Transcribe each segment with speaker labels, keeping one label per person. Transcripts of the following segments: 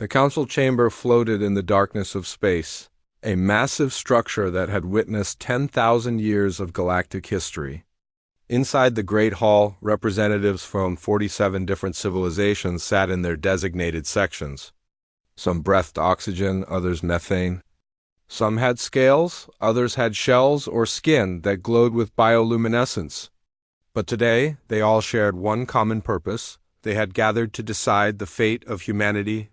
Speaker 1: The council chamber floated in the darkness of space, a massive structure that had witnessed 10,000 years of galactic history. Inside the Great Hall, representatives from 47 different civilizations sat in their designated sections. Some breathed oxygen, others methane. Some had scales, others had shells or skin that glowed with bioluminescence. But today, they all shared one common purpose. They had gathered to decide the fate of humanity.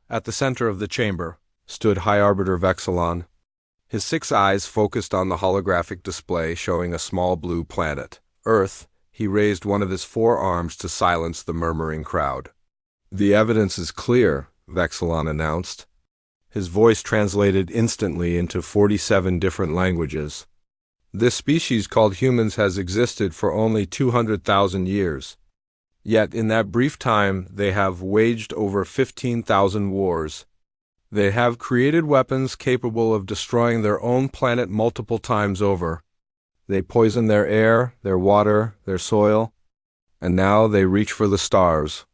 Speaker 1: At the center of the chamber stood High Arbiter Vexilon. His 6 eyes focused on the holographic display showing a small blue planet, Earth. He raised one of his 4 arms to silence the murmuring crowd. "The evidence is clear," Vexilon announced. His voice translated instantly into 47 different languages. "This species called humans has existed for only 200,000 years. Yet in that brief time they have waged over 15,000 wars. They have created weapons capable of destroying their own planet multiple times over. They poison their air, their water, their soil, and now they reach for the stars."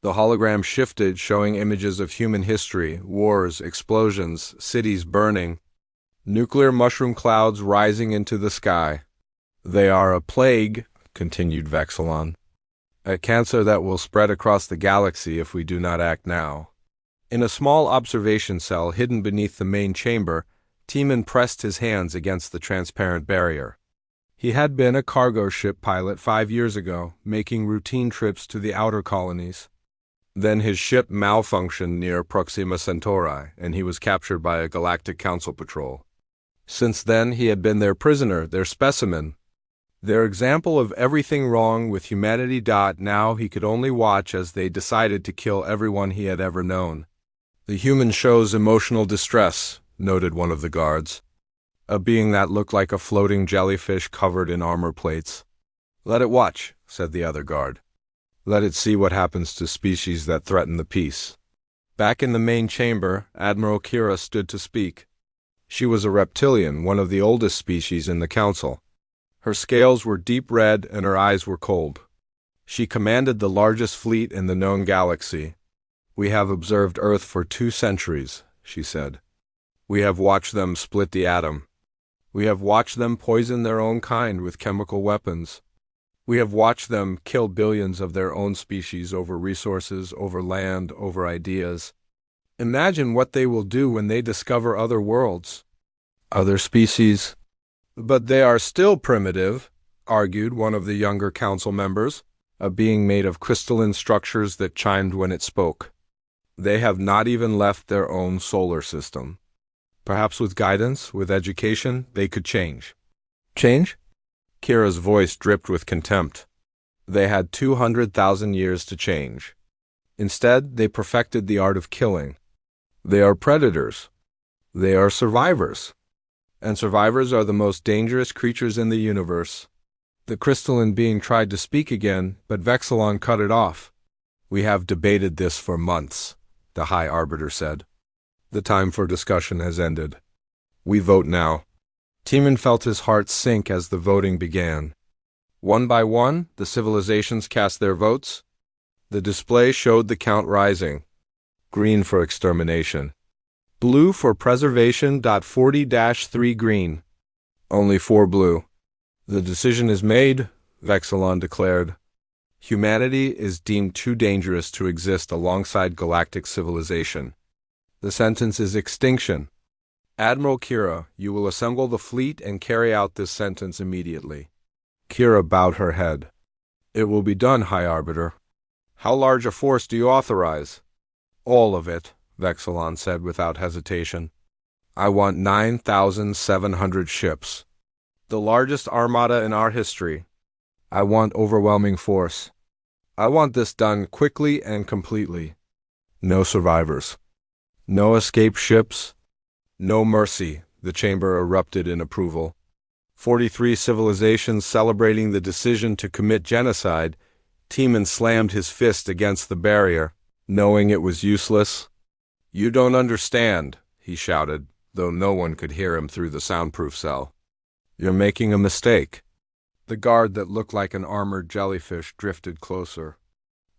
Speaker 1: The hologram shifted, showing images of human history, wars, explosions, cities burning, nuclear mushroom clouds rising into the sky. "They are a plague," continued Vexilon. "A cancer that will spread across the galaxy if we do not act now." In a small observation cell hidden beneath the main chamber, Tiemann pressed his hands against the transparent barrier. He had been a cargo ship pilot 5 years ago, making routine trips to the outer colonies. Then his ship malfunctioned near Proxima Centauri, and he was captured by a Galactic Council patrol. Since then, he had been their prisoner, their specimen, their example of everything wrong with humanity. Now he could only watch as they decided to kill everyone he had ever known. "The human shows emotional distress," noted one of the guards. A being that looked like a floating jellyfish covered in armor plates. "Let it watch," said the other guard. "Let it see what happens to species that threaten the peace." Back in the main chamber, Admiral Kira stood to speak. She was a reptilian, one of the oldest species in the council. Her scales were deep red and her eyes were cold. She commanded the largest fleet in the known galaxy. "We have observed Earth for 2 centuries, she said. "We have watched them split the atom. We have watched them poison their own kind with chemical weapons. We have watched them kill billions of their own species over resources, over land, over ideas. Imagine what they will do when they discover other worlds, other species." "But they are still primitive," argued one of the younger council members, a being made of crystalline structures that chimed when it spoke. "They have not even left their own solar system. Perhaps with guidance, with education, they could change." "Change?" Kira's voice dripped with contempt. "They had 200,000 years to change. Instead, they perfected the art of killing. They are predators. They are survivors. And survivors are the most dangerous creatures in the universe." The crystalline being tried to speak again, but Vexilon cut it off. "We have debated this for months," the High Arbiter said. "The time for discussion has ended. We vote now." Tiemann felt his heart sink as the voting began. One by one, the civilizations cast their votes. The display showed the count rising. Green for extermination. Blue for preservation. 40-3 green. Only 4 blue. "The decision is made," Vexilon declared. "Humanity is deemed too dangerous to exist alongside galactic civilization. The sentence is extinction. Admiral Kira, you will assemble the fleet and carry out this sentence immediately." Kira bowed her head. "It will be done, High Arbiter." "How large a force do you authorize?" "All of it," Vexilon said without hesitation. "I want 9,700 ships. The largest armada in our history. I want overwhelming force. I want this done quickly and completely. No survivors. No escape ships. No mercy." The chamber erupted in approval. 43 civilizations celebrating the decision to commit genocide. Tiemann slammed his fist against the barrier, knowing it was useless. "You don't understand," he shouted, though no one could hear him through the soundproof cell. "You're making a mistake." The guard that looked like an armored jellyfish drifted closer.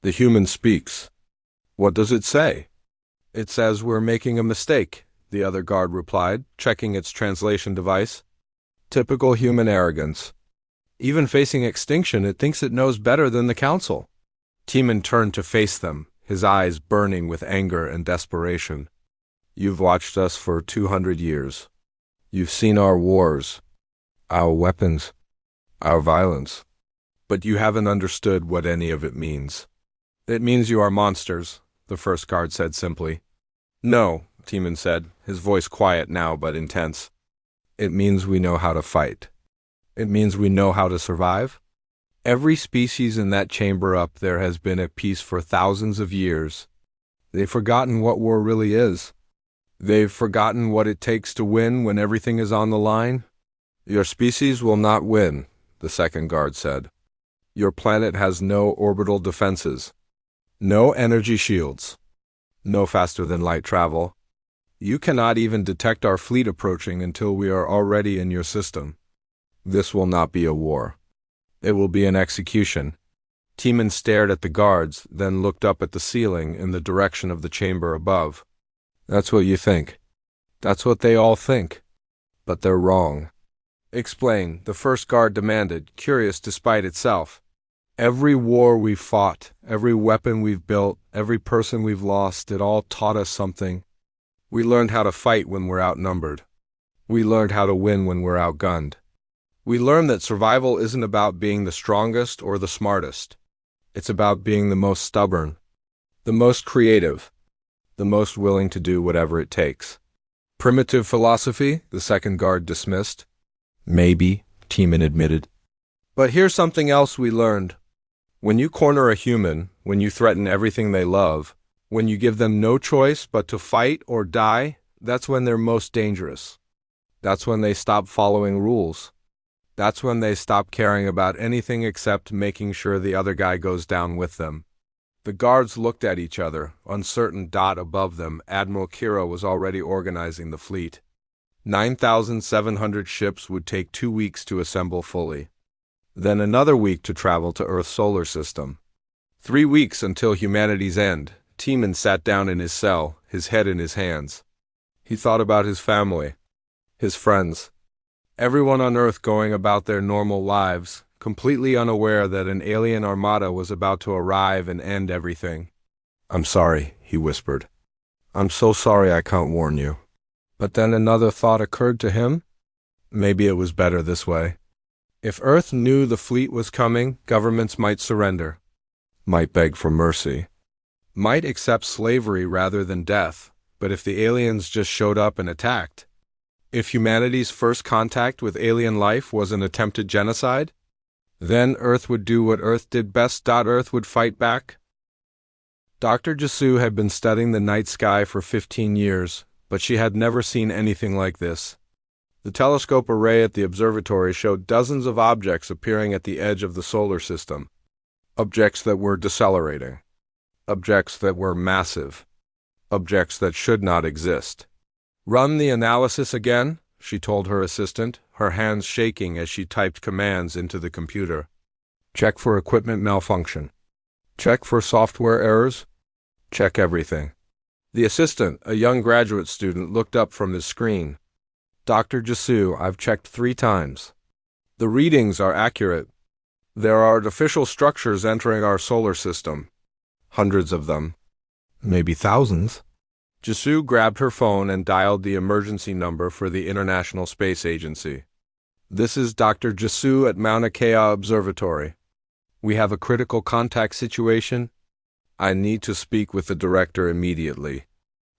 Speaker 1: "The human speaks. What does it say?" It says we're making a mistake, the other guard replied, checking its translation device. Typical human arrogance. Even facing extinction, it thinks it knows better than the council. Timon turned to face them, his eyes burning with anger and desperation. You've watched us for 200 years. You've seen our wars, our weapons, our violence. But you haven't understood what any of it means. It means you are monsters, the first guard said simply. No, Timon said, his voice quiet now but intense. It means we know how to fight. It means we know how to survive. Every species in that chamber up there has been at peace for thousands of years. They've forgotten what war really is. They've forgotten what it takes to win when everything is on the line. Your species will not win, the second guard said. Your planet has no orbital defenses, no energy shields, no faster-than-light travel. You cannot even detect our fleet approaching until we are already in your system. This will not be a war. It will be an execution. Timon stared at the guards, then looked up at the ceiling in the direction of the chamber above. That's what you think. That's what they all think. But they're wrong. Explain, the first guard demanded, curious despite itself. Every war we've fought, every weapon we've built, every person we've lost, it all taught us something. We learned how to fight when we're outnumbered. We learned how to win when we're outgunned. We learned that survival isn't about being the strongest or the smartest. It's about being the most stubborn, the most creative, the most willing to do whatever it takes. Primitive philosophy, the second guard dismissed. Maybe, Timon admitted. But here's something else we learned. When you corner a human, when you threaten everything they love, when you give them no choice but to fight or die, that's when they're most dangerous. That's when they stop following rules. That's when they stop caring about anything except making sure the other guy goes down with them. The guards looked at each other. Uncertain dot above them, Admiral Kira was already organizing the fleet. 9,700 ships would take 2 weeks to assemble fully. Then another week to travel to Earth's solar system. 3 weeks until humanity's end. Timon sat down in his cell, his head in his hands. He thought about his family, his friends, everyone on Earth going about their normal lives, completely unaware that an alien armada was about to arrive and end everything. I'm sorry, he whispered. I'm so sorry I can't warn you. But then another thought occurred to him. Maybe it was better this way. If Earth knew the fleet was coming, governments might surrender, might beg for mercy, might accept slavery rather than death. But if the aliens just showed up and attacked, if humanity's first contact with alien life was an attempted genocide, then Earth would do what Earth did best. Earth would fight back. Dr. Jasoo had been studying the night sky for 15 years, but she had never seen anything like this. The telescope array at the observatory showed dozens of objects appearing at the edge of the solar system. Objects that were decelerating. Objects that were massive. Objects that should not exist. Run the analysis again, she told her assistant, her hands shaking as she typed commands into the computer. Check for equipment malfunction. Check for software errors. Check everything. The assistant, a young graduate student, looked up from his screen. Dr. Jasoo, I've checked 3 times. The readings are accurate. There are artificial structures entering our solar system. Hundreds of them. Maybe thousands. Jasoo grabbed her phone and dialed the emergency number for the International Space Agency. This is Dr. Jasoo at Mauna Kea Observatory. We have a critical contact situation. I need to speak with the director immediately.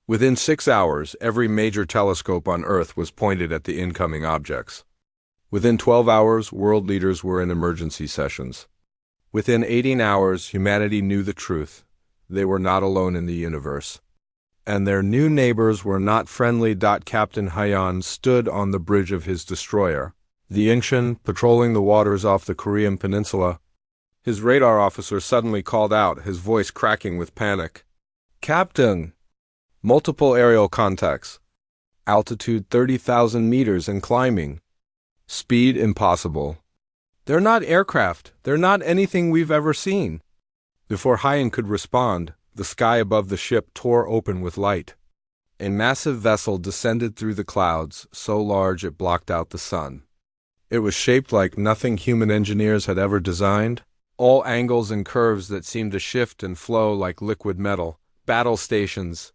Speaker 1: Within 6 hours, every major telescope on Earth was pointed at the incoming objects. Within 12 hours, world leaders were in emergency sessions. Within 18 hours, humanity knew the truth. They were not alone in the universe. And their new neighbors were not friendly. Captain Hyan stood on the bridge of his destroyer, the Incheon, patrolling the waters off the Korean peninsula. His radar officer suddenly called out, his voice cracking with panic. Captain! Multiple aerial contacts. Altitude 30,000 meters and climbing. Speed impossible. They're not aircraft. They're not anything we've ever seen. Before Hyan could respond, The sky above the ship tore open with light. A massive vessel descended through the clouds, so large it blocked out the sun. It was shaped like nothing human engineers had ever designed, all angles and curves that seemed to shift and flow like liquid metal. Battle stations.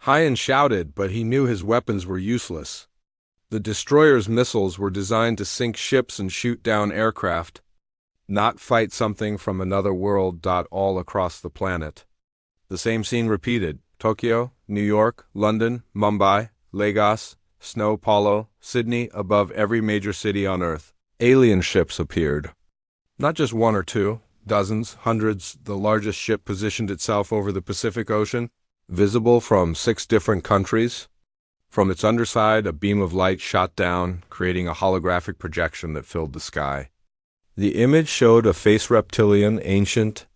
Speaker 1: Hyan shouted, but he knew his weapons were useless. The destroyer's missiles were designed to sink ships and shoot down aircraft, not fight something from another world. All across the planet. The same scene repeated. Tokyo, New York, London, Mumbai, Lagos, Sao Paulo, Sydney, above every major city on Earth. Alien ships appeared. Not just one or two, dozens, hundreds. The largest ship positioned itself over the Pacific Ocean, visible from 6 different countries. From its underside, a beam of light shot down, creating a holographic projection that filled the sky. The image showed a face reptilian, ancient,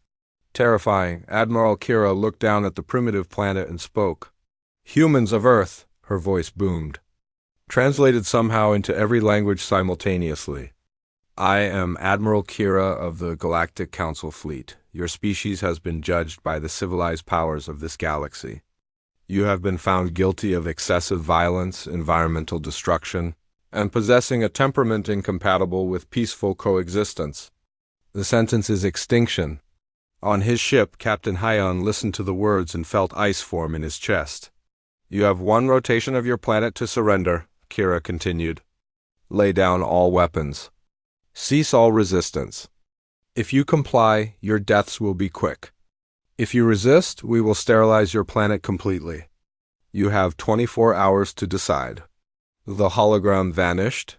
Speaker 1: terrifying. Admiral Kira looked down at the primitive planet and spoke. "Humans of Earth," her voice boomed, translated somehow into every language simultaneously. "I am Admiral Kira of the Galactic Council Fleet. Your species has been judged by the civilized powers of this galaxy. You have been found guilty of excessive violence, environmental destruction, and possessing a temperament incompatible with peaceful coexistence. The sentence is extinction." On his ship, Captain Hyan listened to the words and felt ice form in his chest. "You have 1 rotation of your planet to surrender," Kira continued. "Lay down all weapons. Cease all resistance. If you comply, your deaths will be quick. If you resist, we will sterilize your planet completely. You have 24 hours to decide." The hologram vanished.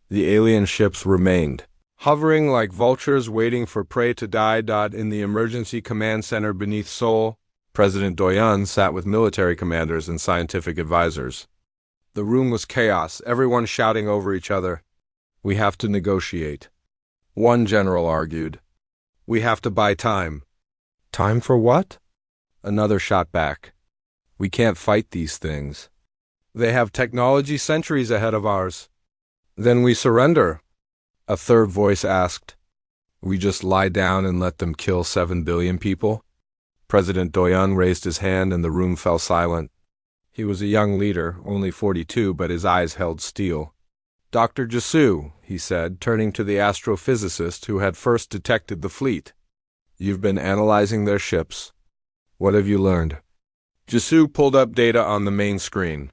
Speaker 1: The alien ships remained, hovering like vultures waiting for prey to die. In the emergency command center beneath Seoul, President Doyon sat with military commanders and scientific advisors. The room was chaos, everyone shouting over each other. "We have to negotiate." One general argued. "We have to buy time." "Time for what?" Another shot back. "We can't fight these things. They have technology centuries ahead of ours." "Then we surrender," a third voice asked. "We just lie down and let them kill 7 billion people?" President Doyon raised his hand and the room fell silent. He was a young leader, only 42, but his eyes held steel. "Dr. Jisu," he said, turning to the astrophysicist who had first detected the fleet. "You've been analyzing their ships. What have you learned?" Jisu pulled up data on the main screen.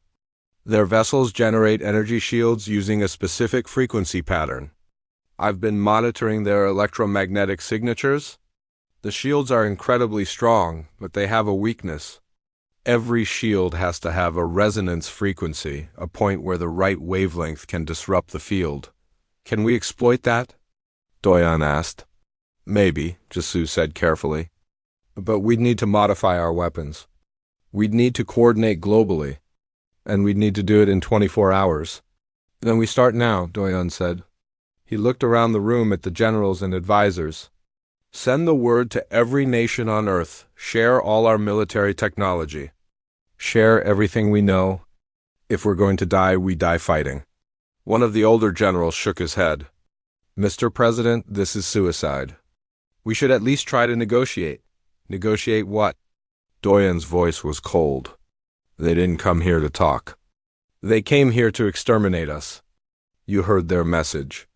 Speaker 1: "Their vessels generate energy shields using a specific frequency pattern. I've been monitoring their electromagnetic signatures. The shields are incredibly strong, but they have a weakness. Every shield has to have a resonance frequency, a point where the right wavelength can disrupt the field. Can we exploit that?" Doyon asked. "Maybe," Jisu said carefully. "But we'd need to modify our weapons. We'd need to coordinate globally. And we'd need to do it in 24 hours. "Then we start now," Doyon said. He looked around the room at the generals and advisors. "Send the word to every nation on Earth. Share all our military technology. Share everything we know. If we're going to die, we die fighting." One of the older generals shook his head. "Mr. President, this is suicide. We should at least try to negotiate." "Negotiate what?" Doyon's voice was cold. "They didn't come here to talk. They came here to exterminate us. You heard their message.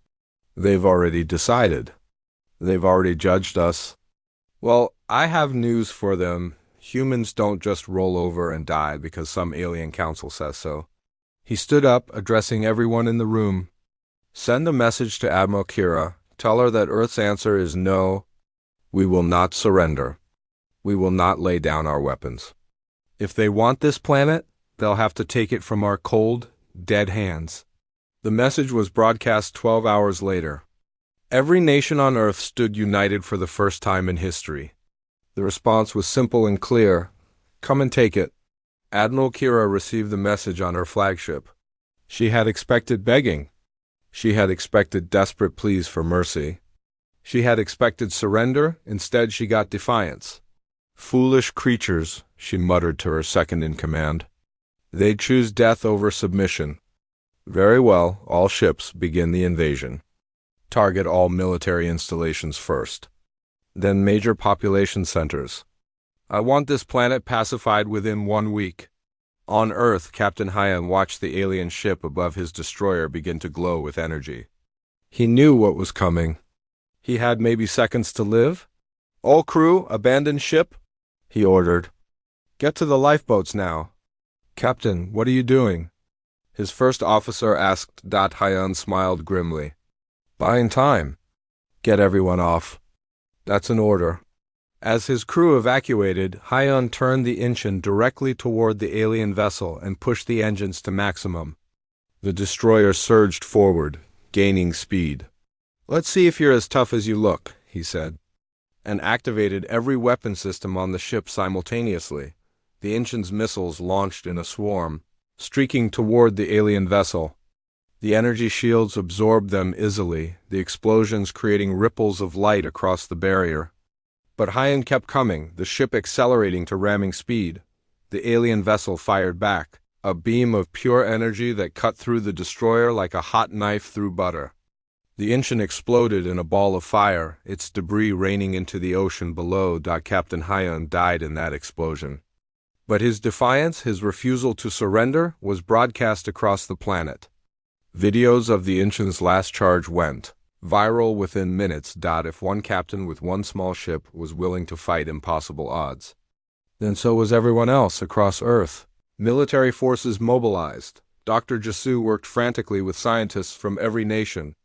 Speaker 1: They've already decided. They've already judged us. Well, I have news for them. Humans don't just roll over and die because some alien council says so." He stood up, addressing everyone in the room. "Send a message to Admiral Kira. Tell her that Earth's answer is no. We will not surrender. We will not lay down our weapons. If they want this planet, they'll have to take it from our cold, dead hands." The message was broadcast 12 hours later. Every nation on Earth stood united for the first time in history. The response was simple and clear. "Come and take it." Admiral Kira received the message on her flagship. She had expected begging. She had expected desperate pleas for mercy. She had expected surrender. Instead, she got defiance. "Foolish creatures," she muttered to her second-in-command. "They'd choose death over submission. Very well, all ships, begin the invasion. Target all military installations first. Then major population centers. I want this planet pacified within 1 week. On Earth, Captain Hyan watched the alien ship above his destroyer begin to glow with energy. He knew what was coming. He had maybe seconds to live. All crew, abandon ship, he ordered. Get to the lifeboats now. Captain, what are you doing? His first officer asked. Hyan smiled grimly. Buying time. Get everyone off. That's an order. As his crew evacuated, Hyan turned the engine directly toward the alien vessel and pushed the engines to maximum. The destroyer surged forward, gaining speed. Let's see if you're as tough as you look, he said, and activated every weapon system on the ship simultaneously. The engine's missiles launched in a swarm, streaking toward the alien vessel. The energy shields absorbed them easily, the explosions creating ripples of light across the barrier. But Hyan kept coming, the ship accelerating to ramming speed. The alien vessel fired back, a beam of pure energy that cut through the destroyer like a hot knife through butter. The engine exploded in a ball of fire, its debris raining into the ocean below. Captain Hyan died in that explosion. But his defiance, his refusal to surrender, was broadcast across the planet. Videos of the engine's last charge went viral within minutes. If one captain with one small ship was willing to fight impossible odds, then so was everyone else across Earth. Military forces mobilized. Dr. Jasu worked frantically with scientists from every nation,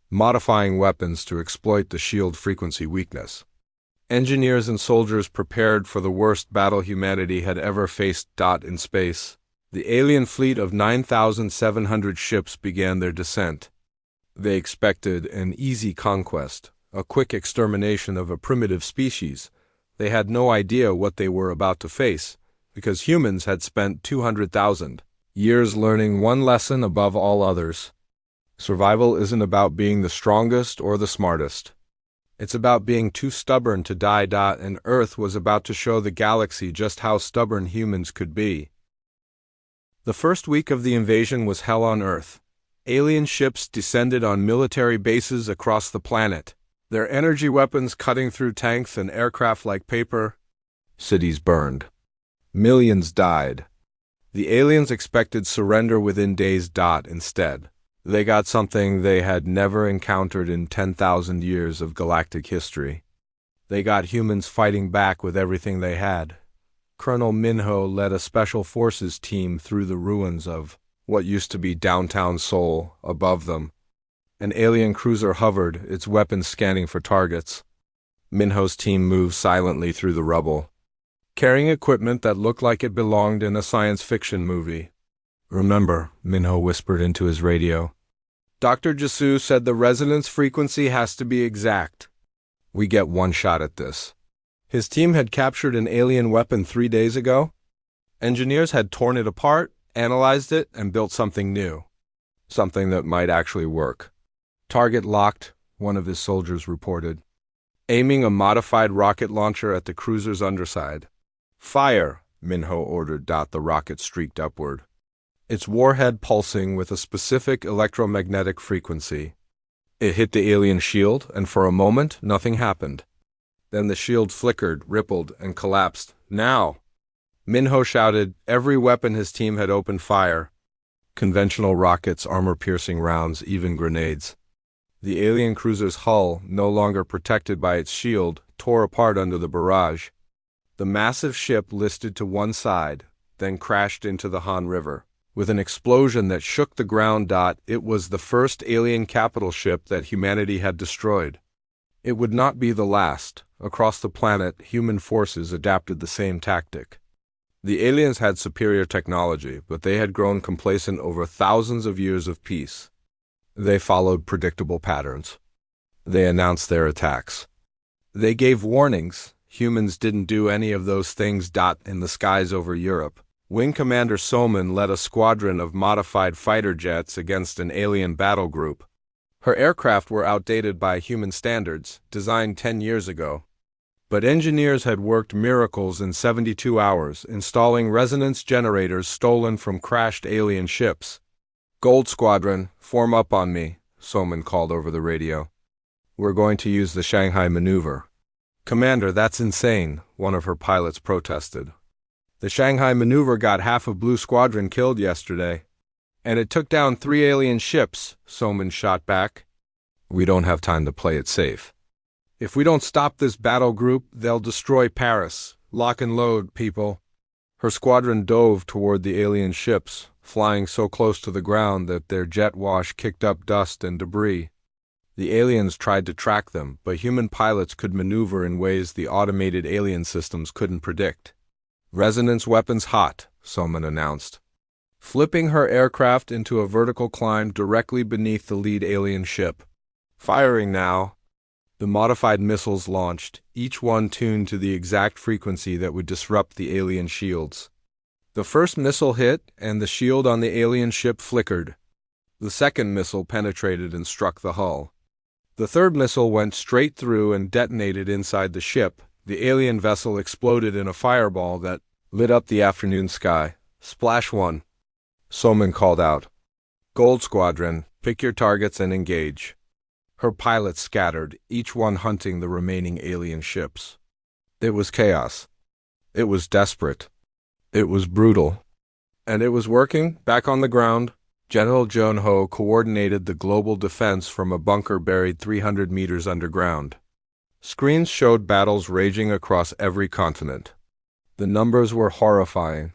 Speaker 1: modifying weapons to exploit the shield frequency weakness. Engineers and soldiers prepared for the worst battle humanity had ever faced. In space, the alien fleet of 9,700 ships began their descent. They expected an easy conquest, a quick extermination of a primitive species. They had no idea what they were about to face, because humans had spent 200,000 years learning one lesson above all others. Survival isn't about being the strongest or the smartest. It's about being too stubborn to die. And Earth was about to show the galaxy just how stubborn humans could be. The first week of the invasion was hell on Earth. Alien ships descended on military bases across the planet, their energy weapons cutting through tanks and aircraft like paper. Cities burned. Millions died. The aliens expected surrender within days. Instead, they got something they had never encountered in 10,000 years of galactic history. They got humans fighting back with everything they had. Colonel Minho led a special forces team through the ruins of what used to be downtown Seoul. Above them, an alien cruiser hovered, its weapons scanning for targets. Minho's team moved silently through the rubble, carrying equipment that looked like it belonged in a science fiction movie. Remember, Minho whispered into his radio. Dr. Jasu said the resonance frequency has to be exact. We get one shot at this. His team had captured an alien weapon 3 days ago. Engineers had torn it apart, analyzed it, and built something new. Something that might actually work. Target locked, one of his soldiers reported, aiming a modified rocket launcher at the cruiser's underside. Fire, Minho ordered. The rocket streaked upward, its warhead pulsing with a specific electromagnetic frequency. It hit the alien shield, and for a moment, nothing happened. Then the shield flickered, rippled, and collapsed. Now! Minho shouted. Every weapon his team had opened fire. Conventional rockets, armor-piercing rounds, even grenades. The alien cruiser's hull, no longer protected by its shield, tore apart under the barrage. The massive ship listed to one side, then crashed into the Han River. With an explosion that shook the ground. It was the first alien capital ship that humanity had destroyed. It would not be the last. Across the planet, human forces adapted the same tactic. The aliens had superior technology, but they had grown complacent over thousands of years of peace. They followed predictable patterns. They announced their attacks. They gave warnings. Humans didn't do any of those things. In the skies over Europe, Wing Commander Soman led a squadron of modified fighter jets against an alien battle group. Her aircraft were outdated by human standards, designed 10 years ago. But engineers had worked miracles in 72 hours, installing resonance generators stolen from crashed alien ships. Gold Squadron, form up on me, Soman called over the radio. We're going to use the Shanghai maneuver. "Commander, that's insane," one of her pilots protested. "The Shanghai maneuver got half of Blue Squadron killed yesterday. And it took down 3 alien ships," Soman shot back. "We don't have time to play it safe. If we don't stop this battle group, they'll destroy Paris. Lock and load, people." Her squadron dove toward the alien ships, flying so close to the ground that their jet wash kicked up dust and debris. The aliens tried to track them, but human pilots could maneuver in ways the automated alien systems couldn't predict. "Resonance weapons hot," Soman announced, flipping her aircraft into a vertical climb directly beneath the lead alien ship. "Firing now." The modified missiles launched, each one tuned to the exact frequency that would disrupt the alien shields. The first missile hit, and the shield on the alien ship flickered. The second missile penetrated and struck the hull. The third missile went straight through and detonated inside the ship. The alien vessel exploded in a fireball that lit up the afternoon sky. "Splash one," Soman called out. "Gold Squadron, pick your targets and engage." Her pilots scattered, each one hunting the remaining alien ships. It was chaos. It was desperate. It was brutal. And it was working. Back on the ground, General Joan Ho coordinated the global defense from a bunker buried 300 meters underground. Screens showed battles raging across every continent. The numbers were horrifying.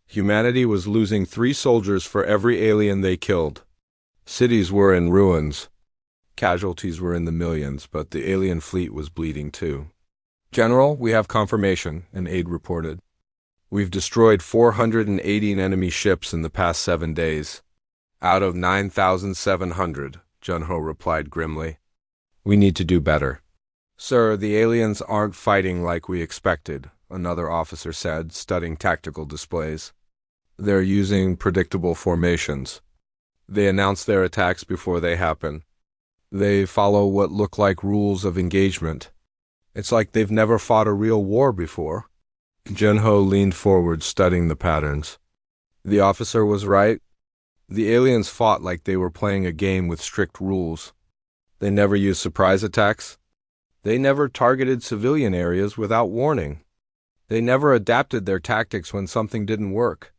Speaker 1: Humanity was losing 3 soldiers for every alien they killed. Cities were in ruins. Casualties were in the millions, but the alien fleet was bleeding too. "General, we have confirmation," an aide reported. "We've destroyed 480 enemy ships in the past 7 days. Out of 9,700, Jun-Ho replied grimly. "We need to do better." "Sir, the aliens aren't fighting like we expected," another officer said, studying tactical displays. "They're using predictable formations. They announce their attacks before they happen. They follow what look like rules of engagement. It's like they've never fought a real war before." Jun-Ho leaned forward, studying the patterns. The officer was right. The aliens fought like they were playing a game with strict rules. They never used surprise attacks. They never targeted civilian areas without warning. They never adapted their tactics when something didn't work.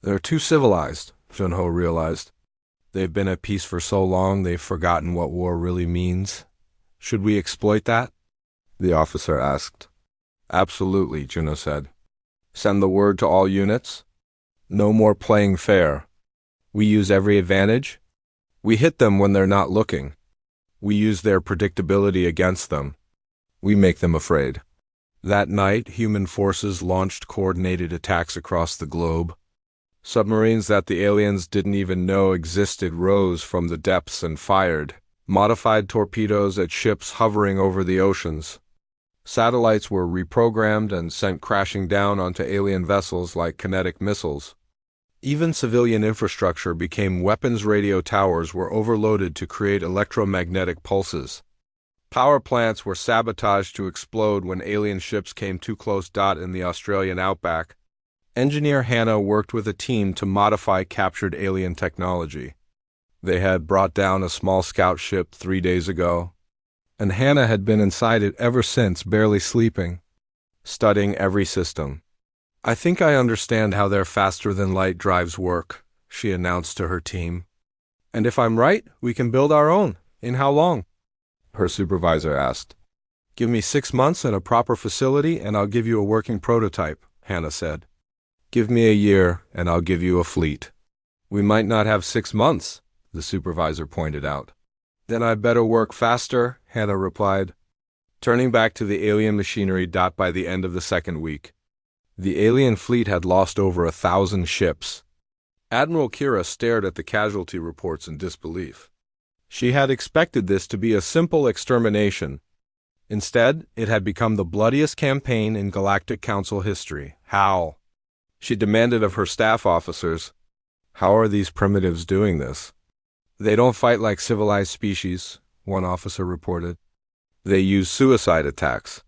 Speaker 1: They're too civilized, Jun-Ho realized. They've been at peace for so long they've forgotten what war really means. "Should we exploit that?" the officer asked. "Absolutely," Jun-Ho said. "Send the word to all units. No more playing fair. We use every advantage. We hit them when they're not looking. We use their predictability against them. We make them afraid." That night, human forces launched coordinated attacks across the globe. Submarines that the aliens didn't even know existed rose from the depths and fired modified torpedoes at ships hovering over the oceans. Satellites were reprogrammed and sent crashing down onto alien vessels like kinetic missiles. Even civilian infrastructure became weapons. Radio towers were overloaded to create electromagnetic pulses. Power plants were sabotaged to explode when alien ships came too close. In the Australian outback, engineer Hannah worked with a team to modify captured alien technology. They had brought down a small scout ship 3 days ago, and Hannah had been inside it ever since, barely sleeping, studying every system. "I think I understand how their faster-than-light drives work," she announced to her team. "And if I'm right, we can build our own. In how long?" her supervisor asked. "Give me 6 months and a proper facility, and I'll give you a working prototype," Hannah said. "Give me a year, and I'll give you a fleet." "We might not have 6 months," the supervisor pointed out. "Then I'd better work faster," Hannah replied, turning back to the alien machinery. By the end of the second week, the alien fleet had lost over 1,000 ships. Admiral Kira stared at the casualty reports in disbelief. She had expected this to be a simple extermination. Instead, it had become the bloodiest campaign in Galactic Council history. How? She demanded of her staff officers, "How are these primitives doing this?" "They don't fight like civilized species," one officer reported. "They use suicide attacks.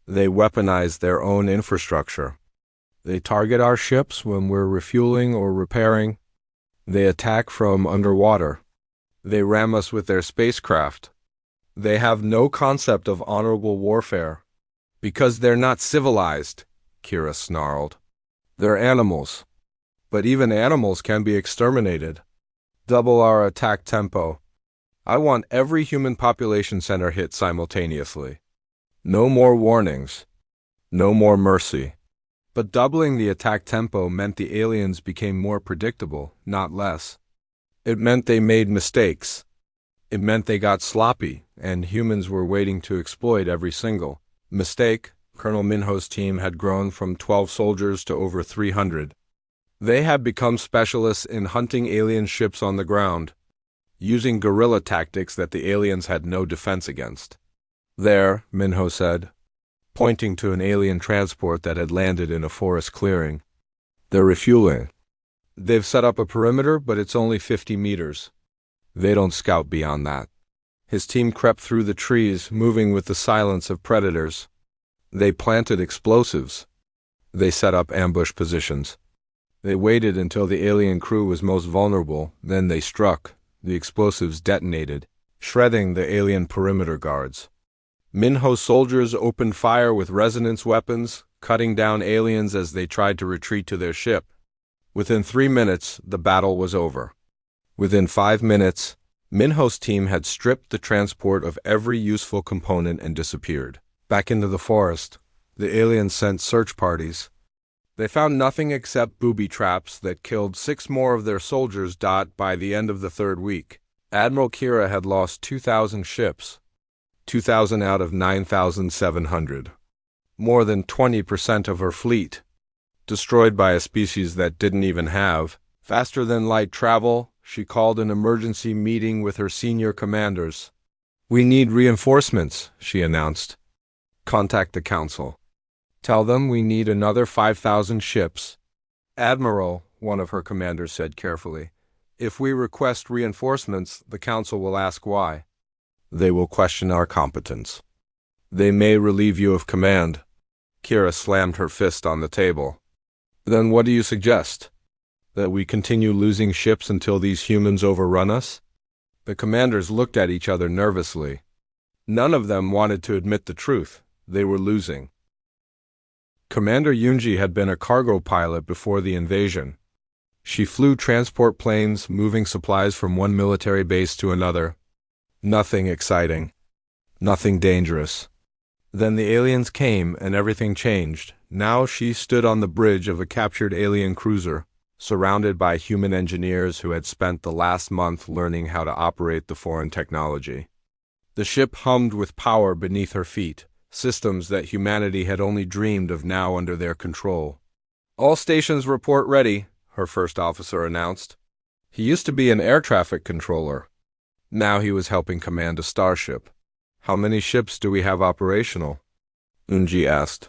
Speaker 1: They weaponize their own infrastructure. They target our ships when we're refueling or repairing. They attack from underwater. They ram us with their spacecraft. They have no concept of honorable warfare. Because they're not civilized, Kira snarled. They're animals. But even animals can be exterminated. Double our attack tempo. I want every human population center hit simultaneously. No more warnings. No more mercy. But doubling the attack tempo meant the aliens became more predictable, not less. It meant they made mistakes. It meant they got sloppy, and humans were waiting to exploit every single mistake. Colonel Minho's team had grown from 12 soldiers to over 300. They had become specialists in hunting alien ships on the ground, using guerrilla tactics that the aliens had no defense against. There, Minho said, pointing to an alien transport that had landed in a forest clearing. They're refueling. They've set up a perimeter, but it's only 50 meters. They don't scout beyond that. His team crept through the trees, moving with the silence of predators. They planted explosives. They set up ambush positions. They waited until the alien crew was most vulnerable, then they struck. The explosives detonated, shredding the alien perimeter guards. Minho's soldiers opened fire with resonance weapons, cutting down aliens as they tried to retreat to their ship. Within 3 minutes, the battle was over. Within 5 minutes, Minho's team had stripped the transport of every useful component and disappeared. Back into the forest, the aliens sent search parties. They found nothing except booby traps that killed 6 more of their soldiers. By the end of the 3rd week, Admiral Kira had lost 2,000 ships. 2,000 out of 9,700. More than 20% of her fleet. Destroyed by a species that didn't even have faster-than-light travel. She called an emergency meeting with her senior commanders. "We need reinforcements," she announced. "Contact the council. Tell them we need another 5,000 ships." "Admiral," one of her commanders said carefully, "if we request reinforcements, the council will ask why. They will question our competence. They may relieve you of command." Kira slammed her fist on the table. "Then what do you suggest? That we continue losing ships until these humans overrun us?" The commanders looked at each other nervously. None of them wanted to admit the truth. They were losing. Commander Yunji had been a cargo pilot before the invasion. She flew transport planes, moving supplies from one military base to another. Nothing exciting. Nothing dangerous. Then the aliens came and everything changed. Now she stood on the bridge of a captured alien cruiser, surrounded by human engineers who had spent the last month learning how to operate the foreign technology. The ship hummed with power beneath her feet, systems that humanity had only dreamed of now under their control. "All stations report ready," her first officer announced. He used to be an air traffic controller. Now he was helping command a starship. "How many ships do we have operational?" Unji asked.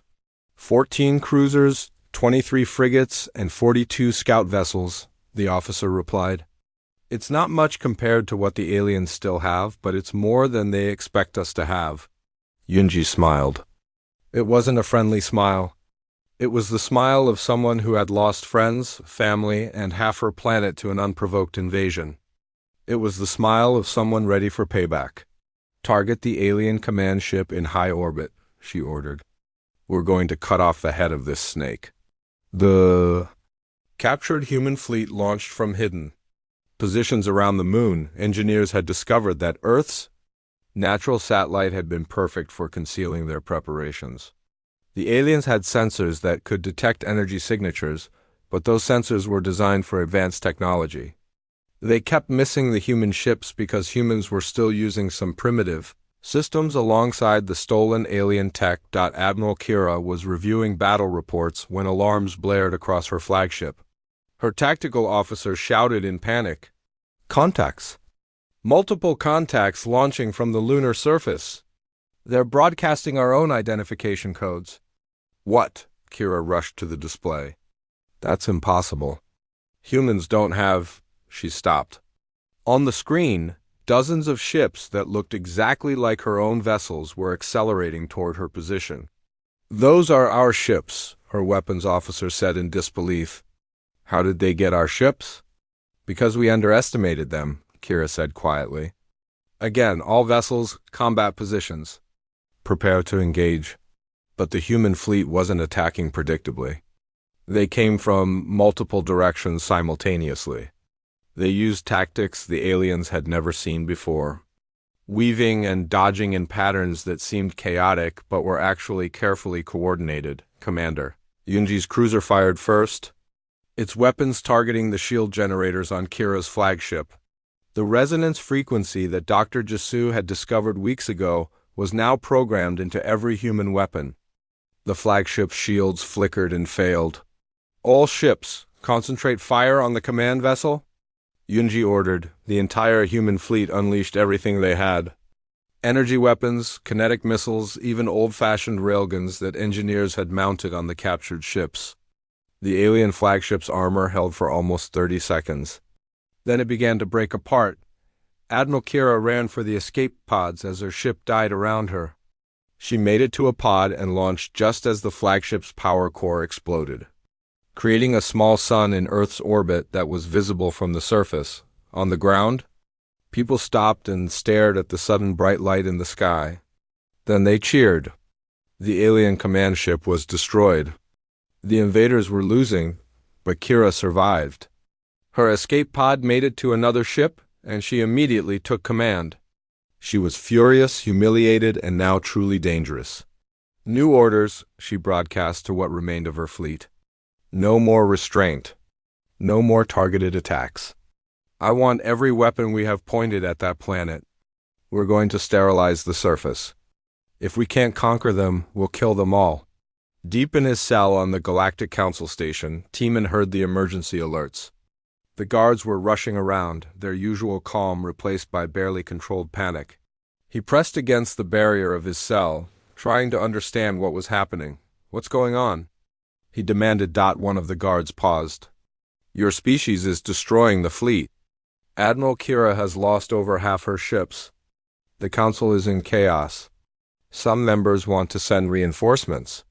Speaker 1: 14 cruisers, 23 frigates, and 42 scout vessels, the officer replied. "It's not much compared to what the aliens still have, but it's more than they expect us to have." Yunji smiled. It wasn't a friendly smile. It was the smile of someone who had lost friends, family, and half her planet to an unprovoked invasion. It was the smile of someone ready for payback. "Target the alien command ship in high orbit," she ordered. "We're going to cut off the head of this snake." The captured human fleet launched from hidden positions around the moon. Engineers had discovered that Earth's natural satellite had been perfect for concealing their preparations. The aliens had sensors that could detect energy signatures, but those sensors were designed for advanced technology. They kept missing the human ships because humans were still using some primitive systems alongside the stolen alien tech. Admiral Kira was reviewing battle reports when alarms blared across her flagship. Her tactical officer shouted in panic, "Contacts! Multiple contacts launching from the lunar surface! They're broadcasting our own identification codes." "What?" Kira rushed to the display. "That's impossible. Humans don't have—" She stopped. On the screen, dozens of ships that looked exactly like her own vessels were accelerating toward her position. "Those are our ships," her weapons officer said in disbelief. "How did they get our ships?" "Because we underestimated them," Kira said quietly. "Again, all vessels, combat positions. Prepare to engage." But the human fleet wasn't attacking predictably. They came from multiple directions simultaneously. They used tactics the aliens had never seen before, weaving and dodging in patterns that seemed chaotic but were actually carefully coordinated. Commander Yunji's cruiser fired first, its weapons targeting the shield generators on Kira's flagship. The resonance frequency that Dr. Jisu had discovered weeks ago was now programmed into every human weapon. The flagship's shields flickered and failed. "All ships, concentrate fire on the command vessel," Yunji ordered. The entire human fleet unleashed everything they had. Energy weapons, kinetic missiles, even old-fashioned railguns that engineers had mounted on the captured ships. The alien flagship's armor held for almost 30 seconds. Then it began to break apart. Admiral Kira ran for the escape pods as her ship died around her. She made it to a pod and launched just as the flagship's power core exploded, creating a small sun in Earth's orbit that was visible from the surface. On the ground, people stopped and stared at the sudden bright light in the sky. Then they cheered. The alien command ship was destroyed. The invaders were losing, but Kira survived. Her escape pod made it to another ship, and she immediately took command. She was furious, humiliated, and now truly dangerous. "New orders," she broadcast to what remained of her fleet. "No more restraint. No more targeted attacks. I want every weapon we have pointed at that planet. We're going to sterilize the surface. If we can't conquer them, we'll kill them all." Deep in his cell on the Galactic Council station, Teeman heard the emergency alerts. The guards were rushing around, their usual calm replaced by barely controlled panic. He pressed against the barrier of his cell, trying to understand what was happening. "What's going on?" he demanded. One of the guards paused. "Your species is destroying the fleet. Admiral Kira has lost over half her ships. The council is in chaos. Some members want to send reinforcements.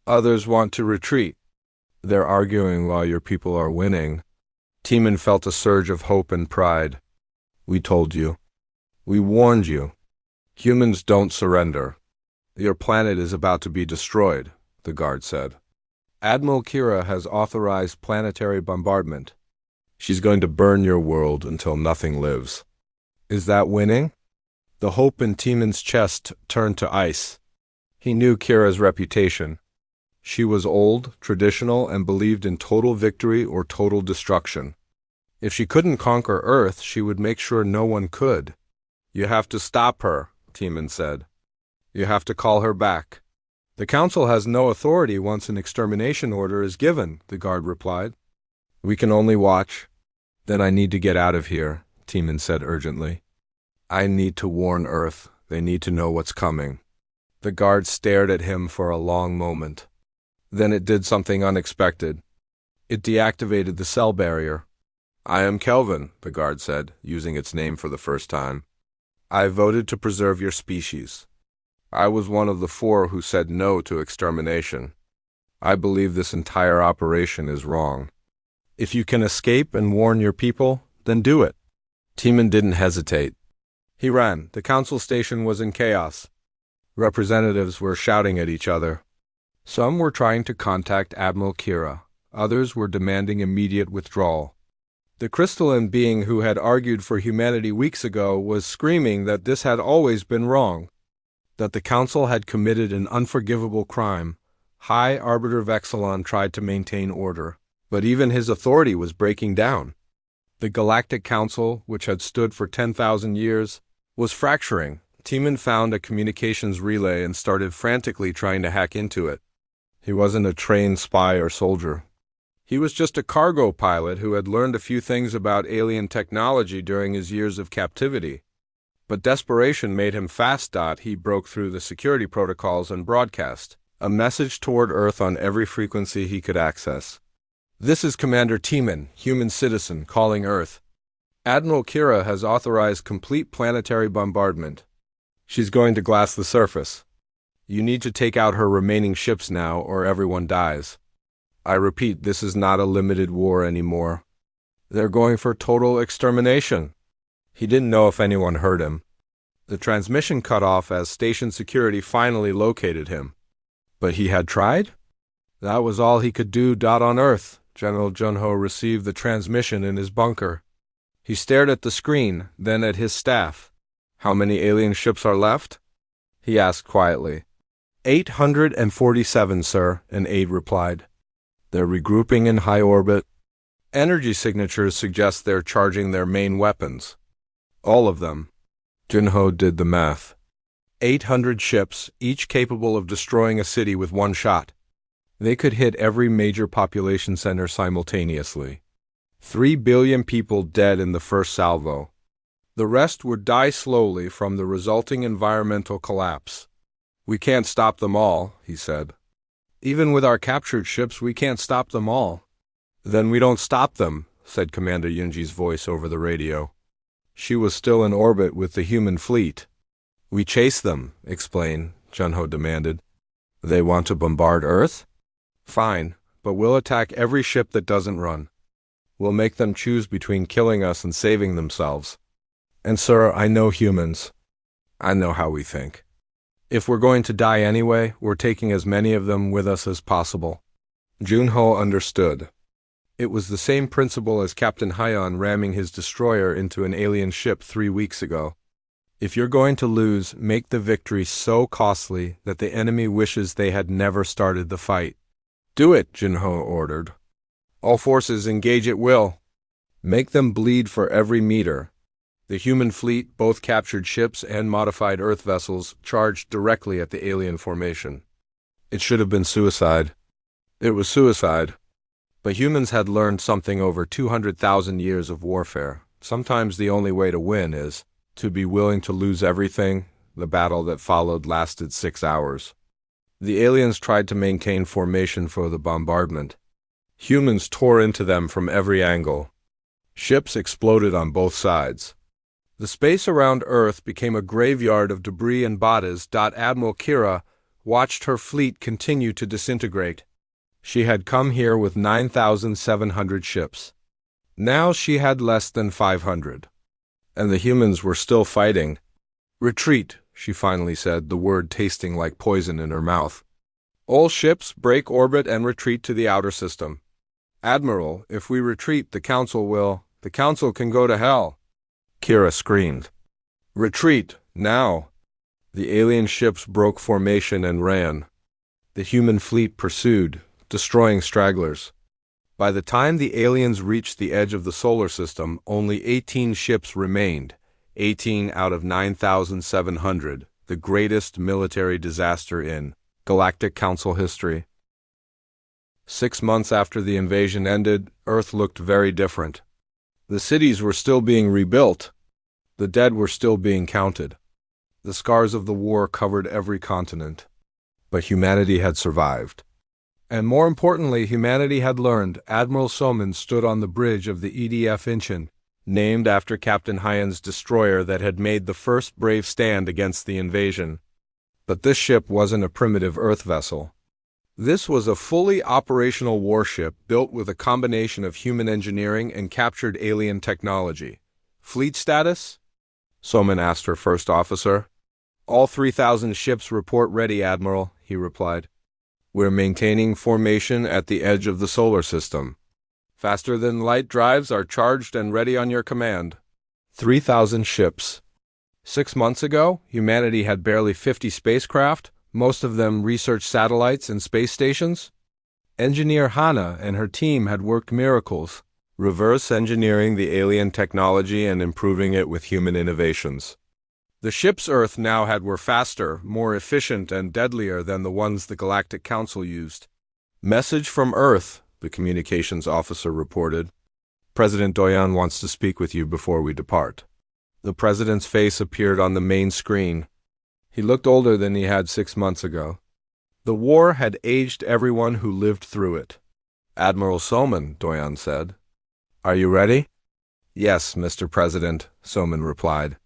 Speaker 1: Others want to retreat. They're arguing while your people are winning." Teeman felt a surge of hope and pride. "We told you. We warned you. Humans don't surrender. Your planet is about to be destroyed," the guard said. "Admiral Kira has authorized planetary bombardment. She's going to burn your world until nothing lives." "Is that winning?" The hope in Teeman's chest turned to ice. He knew Kira's reputation. She was old, traditional, and believed in total victory or total destruction. If she couldn't conquer Earth, she would make sure no one could. "You have to stop her," Teeman said. "You have to call her back." "The Council has no authority once an extermination order is given," the guard replied. "We can only watch." "Then I need to get out of here," Teeman said urgently. "I need to warn Earth. They need to know what's coming." The guard stared at him for a long moment. Then it did something unexpected. It deactivated the cell barrier. "I am Kelvin," the guard said, using its name for the first time. "I voted to preserve your species. I was one of the 4 who said no to extermination. I believe this entire operation is wrong. If you can escape and warn your people, then do it." Teeman didn't hesitate. He ran. The council station was in chaos. Representatives were shouting at each other. Some were trying to contact Admiral Kira. Others were demanding immediate withdrawal. The crystalline being who had argued for humanity weeks ago was screaming that this had always been wrong, that the Council had committed an unforgivable crime. High Arbiter Vexilon tried to maintain order, but even his authority was breaking down. The Galactic Council, which had stood for 10,000 years, was fracturing. Teeman found a communications relay and started frantically trying to hack into it. He wasn't a trained spy or soldier. He was just a cargo pilot who had learned a few things about alien technology during his years of captivity. But desperation made him fast. He broke through the security protocols and broadcast a message toward Earth on every frequency he could access. "This is Commander Teeman, human citizen, calling Earth. Admiral Kira has authorized complete planetary bombardment. She's going to glass the surface. You need to take out her remaining ships now, or everyone dies. I repeat, this is not a limited war anymore. They're going for total extermination." He didn't know if anyone heard him. The transmission cut off as station security finally located him. But he had tried? That was all he could do. On Earth, General Junho received the transmission in his bunker. He stared at the screen, then at his staff. How many alien ships are left? He asked quietly. 847, sir, an aide replied. They're regrouping in high orbit. Energy signatures suggest they're charging their main weapons. All of them. Junho did the math. 800 ships, each capable of destroying a city with one shot. They could hit every major population center simultaneously. 3 billion people dead in the first salvo. The rest would die slowly from the resulting environmental collapse. We can't stop them all, he said. Even with our captured ships, we can't stop them all. Then we don't stop them, said Commander Yunji's voice over the radio. She was still in orbit with the human fleet. We chase them, explain, Junho demanded. They want to bombard Earth? Fine, but we'll attack every ship that doesn't run. We'll make them choose between killing us and saving themselves. And sir, I know humans. I know how we think. If we're going to die anyway, we're taking as many of them with us as possible. Junho understood. It was the same principle as Captain Hyon ramming his destroyer into an alien ship 3 weeks ago. If you're going to lose, make the victory so costly that the enemy wishes they had never started the fight. Do it, Junho ordered. All forces engage at will. Make them bleed for every meter. The human fleet, both captured ships and modified Earth vessels, charged directly at the alien formation. It should have been suicide. It was suicide. But humans had learned something over 200,000 years of warfare. Sometimes the only way to win is to be willing to lose everything. The battle that followed lasted 6 hours. The aliens tried to maintain formation for the bombardment. Humans tore into them from every angle. Ships exploded on both sides. The space around Earth became a graveyard of debris and bodies. Admiral Kira watched her fleet continue to disintegrate. She had come here with 9,700 ships. Now she had less than 500. And the humans were still fighting. Retreat, she finally said, the word tasting like poison in her mouth. All ships break orbit and retreat to the outer system. Admiral, if we retreat, the Council can go to hell. Kira screamed. Retreat, now. The alien ships broke formation and ran. The human fleet pursued, destroying stragglers. By the time the aliens reached the edge of the solar system, only 18 ships remained, 18 out of 9,700, the greatest military disaster in Galactic Council history. 6 months after the invasion ended, Earth looked very different. The cities were still being rebuilt. The dead were still being counted. The scars of the war covered every continent. But humanity had survived. And more importantly, humanity had learned. Admiral Soman stood on the bridge of the EDF Incheon, named after Captain Hyon's destroyer that had made the first brave stand against the invasion. But this ship wasn't a primitive Earth vessel. This was a fully operational warship built with a combination of human engineering and captured alien technology. Fleet status? Soman asked her first officer. All 3,000 ships report ready, Admiral, he replied. We're maintaining formation at the edge of the solar system. Faster than light drives are charged and ready on your command. 3,000 ships. 6 months ago, humanity had barely 50 spacecraft, most of them research satellites and space stations. Engineer Hana and her team had worked miracles, reverse engineering the alien technology and improving it with human innovations. The ships Earth now had were faster, more efficient, and deadlier than the ones the Galactic Council used. Message from Earth, the communications officer reported. President Doyan wants to speak with you before we depart. The president's face appeared on the main screen. He looked older than he had 6 months ago. The war had aged everyone who lived through it. Admiral Soman, Doyan said. Are you ready? Yes, Mr. President, Soman replied.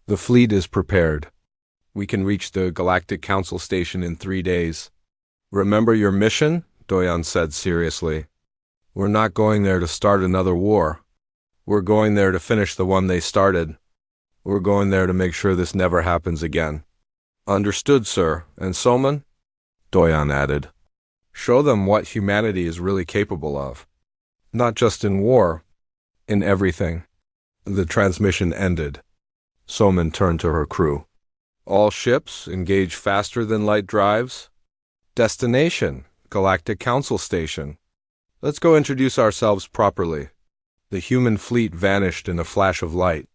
Speaker 1: The fleet is prepared. We can reach the Galactic Council station in 3 days. Remember your mission? Doyan said seriously. We're not going there to start another war. We're going there to finish the one they started. We're going there to make sure this never happens again. Understood, sir. And Soman? Doyan added. Show them what humanity is really capable of. Not just in war, in everything. The transmission ended. Soman turned to her crew. All ships engage faster than light drives. Destination, Galactic Council Station. Let's go introduce ourselves properly. The human fleet vanished in a flash of light,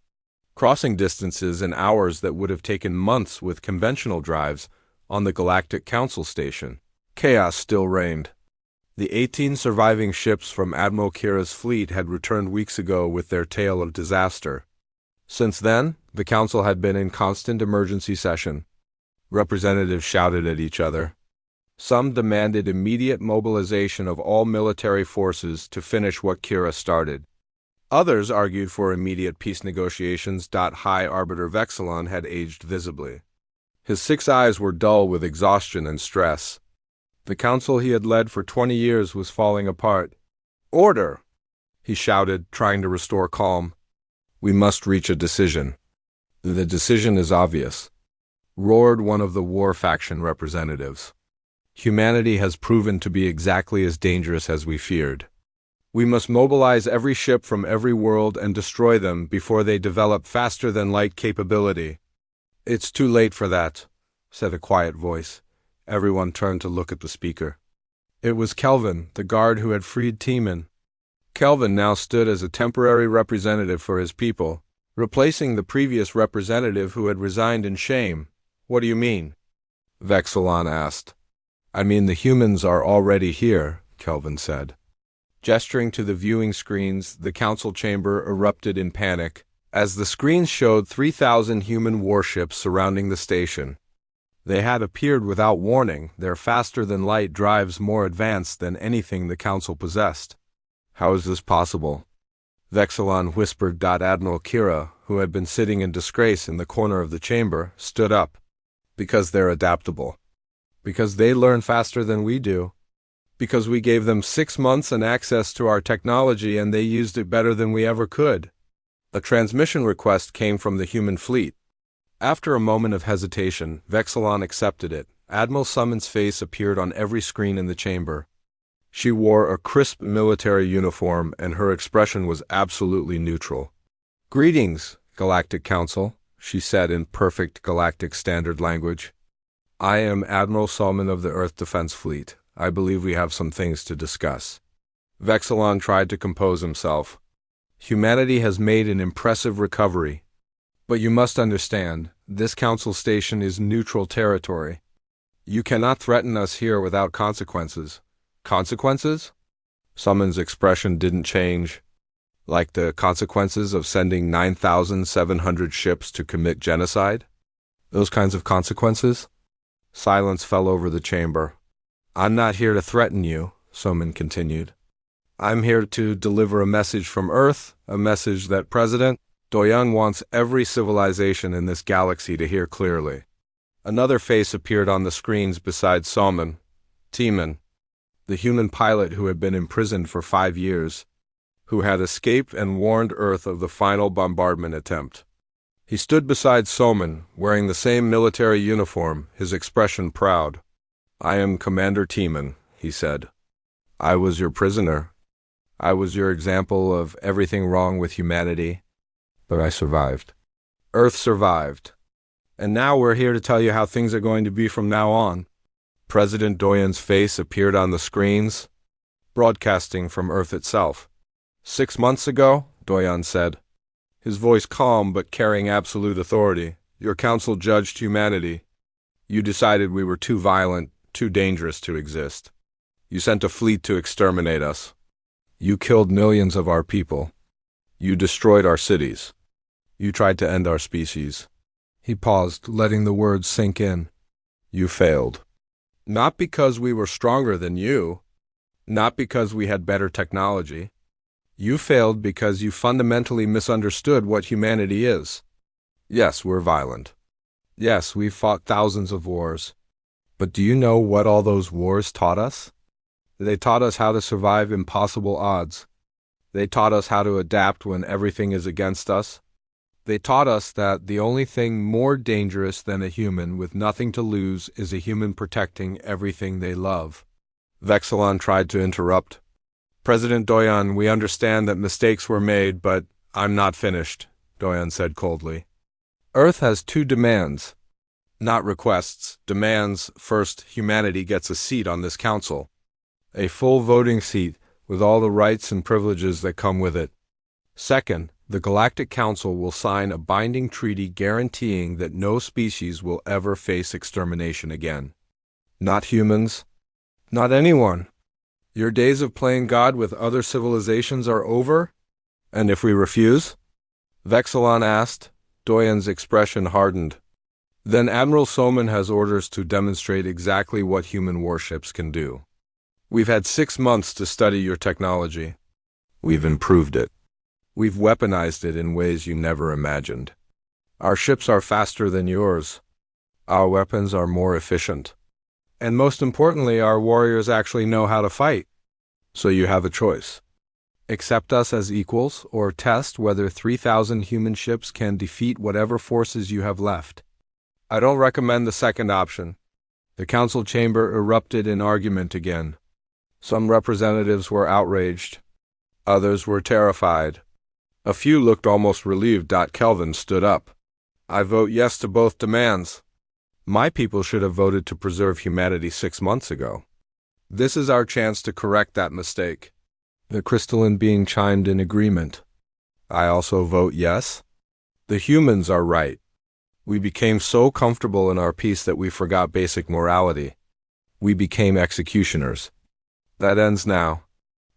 Speaker 1: crossing distances in hours that would have taken months with conventional drives on the Galactic Council Station. Chaos still reigned. The 18 surviving ships from Admiral Kira's fleet had returned weeks ago with their tale of disaster. Since then, the Council had been in constant emergency session. Representatives shouted at each other. Some demanded immediate mobilization of all military forces to finish what Kira started. Others argued for immediate peace negotiations. High Arbiter Vexilon had aged visibly. His 6 eyes were dull with exhaustion and stress. The council he had led for 20 years was falling apart. Order! He shouted, trying to restore calm. We must reach a decision. The decision is obvious, roared one of the war faction representatives. Humanity has proven to be exactly as dangerous as we feared. We must mobilize every ship from every world and destroy them before they develop faster-than-light capability. It's too late for that, said a quiet voice. Everyone turned to look at the speaker. It was Kelvin, the guard who had freed Teeman. Kelvin now stood as a temporary representative for his people, replacing the previous representative who had resigned in shame. What do you mean? Vexilon asked. I mean the humans are already here, Kelvin said. Gesturing to the viewing screens, the council chamber erupted in panic, as the screens showed 3,000 human warships surrounding the station. They had appeared without warning, their faster-than-light drives more advanced than anything the council possessed. How is this possible? Vexilon whispered. Admiral Kira, who had been sitting in disgrace in the corner of the chamber, stood up. Because they're adaptable. Because they learn faster than we do. Because we gave them 6 months and access to our technology and they used it better than we ever could. A transmission request came from the human fleet. After a moment of hesitation, Vexilon accepted it. Admiral Summon's face appeared on every screen in the chamber. She wore a crisp military uniform and her expression was absolutely neutral. Greetings, Galactic Council, she said in perfect Galactic Standard language. I am Admiral Salman of the Earth Defense Fleet. I believe we have some things to discuss. Vexilon tried to compose himself. Humanity has made an impressive recovery. But you must understand, this council station is neutral territory. You cannot threaten us here without consequences. Consequences? Summon's expression didn't change. Like the consequences of sending 9,700 ships to commit genocide? Those kinds of consequences? Silence fell over the chamber. I'm not here to threaten you, Soman continued. I'm here to deliver a message from Earth, a message that President Doyan wants every civilization in this galaxy to hear clearly. Another face appeared on the screens beside Salman. Teeman, the human pilot who had been imprisoned for 5 years, who had escaped and warned Earth of the final bombardment attempt. He stood beside Salman, wearing the same military uniform, his expression proud. I am Commander Teeman, he said. I was your prisoner. I was your example of everything wrong with humanity. But I survived. Earth survived. And now we're here to tell you how things are going to be from now on. President Doyan's face appeared on the screens, broadcasting from Earth itself. 6 months ago, Doyan said, his voice calm but carrying absolute authority, your council judged humanity. You decided we were too violent, too dangerous to exist. You sent a fleet to exterminate us. You killed millions of our people. You destroyed our cities. You tried to end our species. He paused, letting the words sink in. You failed. Not because we were stronger than you. Not because we had better technology. You failed because you fundamentally misunderstood what humanity is. Yes, we're violent. Yes, we've fought thousands of wars. But do you know what all those wars taught us? They taught us how to survive impossible odds. They taught us how to adapt when everything is against us. They taught us that the only thing more dangerous than a human with nothing to lose is a human protecting everything they love. Vexilon tried to interrupt. President Doyon, we understand that mistakes were made, but I'm not finished, Doyon said coldly. Earth has two demands. Not requests, demands. First, humanity gets a seat on this council. A full voting seat with all the rights and privileges that come with it. Second, the Galactic Council will sign a binding treaty guaranteeing that no species will ever face extermination again. Not humans. Not anyone. Your days of playing God with other civilizations are over? And if we refuse? Vexilon asked. Doyen's expression hardened. Then Admiral Soman has orders to demonstrate exactly what human warships can do. We've had 6 months to study your technology. We've improved it. We've weaponized it in ways you never imagined. Our ships are faster than yours. Our weapons are more efficient. And most importantly, our warriors actually know how to fight. So you have a choice. Accept us as equals, or test whether 3,000 human ships can defeat whatever forces you have left. I don't recommend the second option. The council chamber erupted in argument again. Some representatives were outraged. Others were terrified. A few looked almost relieved. Kelvin stood up. I vote yes to both demands. My people should have voted to preserve humanity 6 months ago. This is our chance to correct that mistake. The crystalline being chimed in agreement. I also vote yes. The humans are right. We became so comfortable in our peace that we forgot basic morality. We became executioners. That ends now.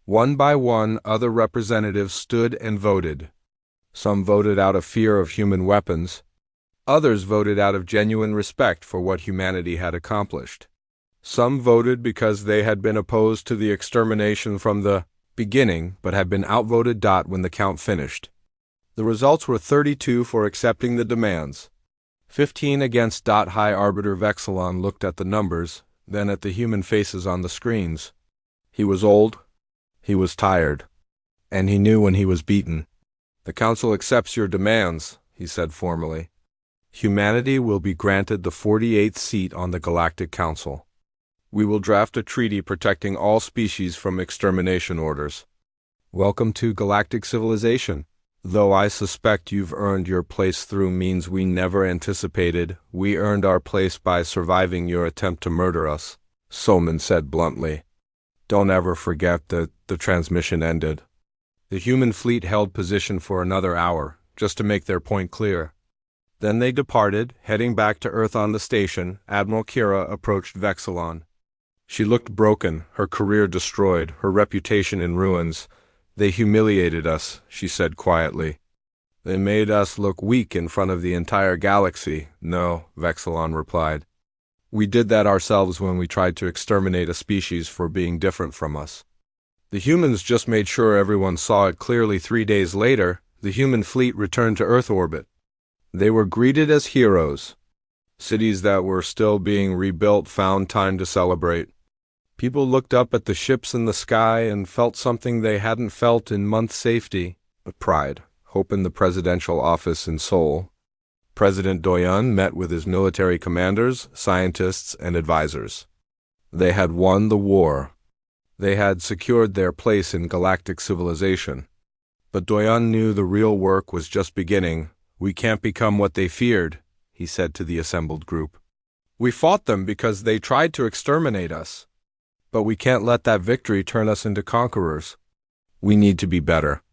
Speaker 1: One by one, other representatives stood and voted. Some voted out of fear of human weapons. Others voted out of genuine respect for what humanity had accomplished. Some voted because they had been opposed to the extermination from the beginning, but had been outvoted. When the count finished. The results were 32 for accepting the demands. 15 against. High Arbiter Vexilon looked at the numbers, then at the human faces on the screens. He was old. He was tired. And he knew when he was beaten. The Council accepts your demands, he said formally. Humanity will be granted the 48th seat on the Galactic Council. We will draft a treaty protecting all species from extermination orders. Welcome to galactic civilization. Though I suspect you've earned your place through means we never anticipated, we earned our place by surviving your attempt to murder us, Soman said bluntly. Don't ever forget that the transmission ended. The human fleet held position for another hour, just to make their point clear. Then they departed, heading back to Earth. On the station, Admiral Kira approached Vexilon. She looked broken, her career destroyed, her reputation in ruins. They humiliated us, she said quietly. They made us look weak in front of the entire galaxy. No, Vexilon replied. We did that ourselves when we tried to exterminate a species for being different from us. The humans just made sure everyone saw it clearly. 3 days later, the human fleet returned to Earth orbit. They were greeted as heroes. Cities that were still being rebuilt found time to celebrate. People looked up at the ships in the sky and felt something they hadn't felt in months. Safety, pride, hope in the presidential office in Seoul. President Doyon met with his military commanders, scientists, and advisors. They had won the war. They had secured their place in galactic civilization. But Doyon knew the real work was just beginning. We can't become what they feared, he said to the assembled group. We fought them because they tried to exterminate us. But we can't let that victory turn us into conquerors. We need to be better.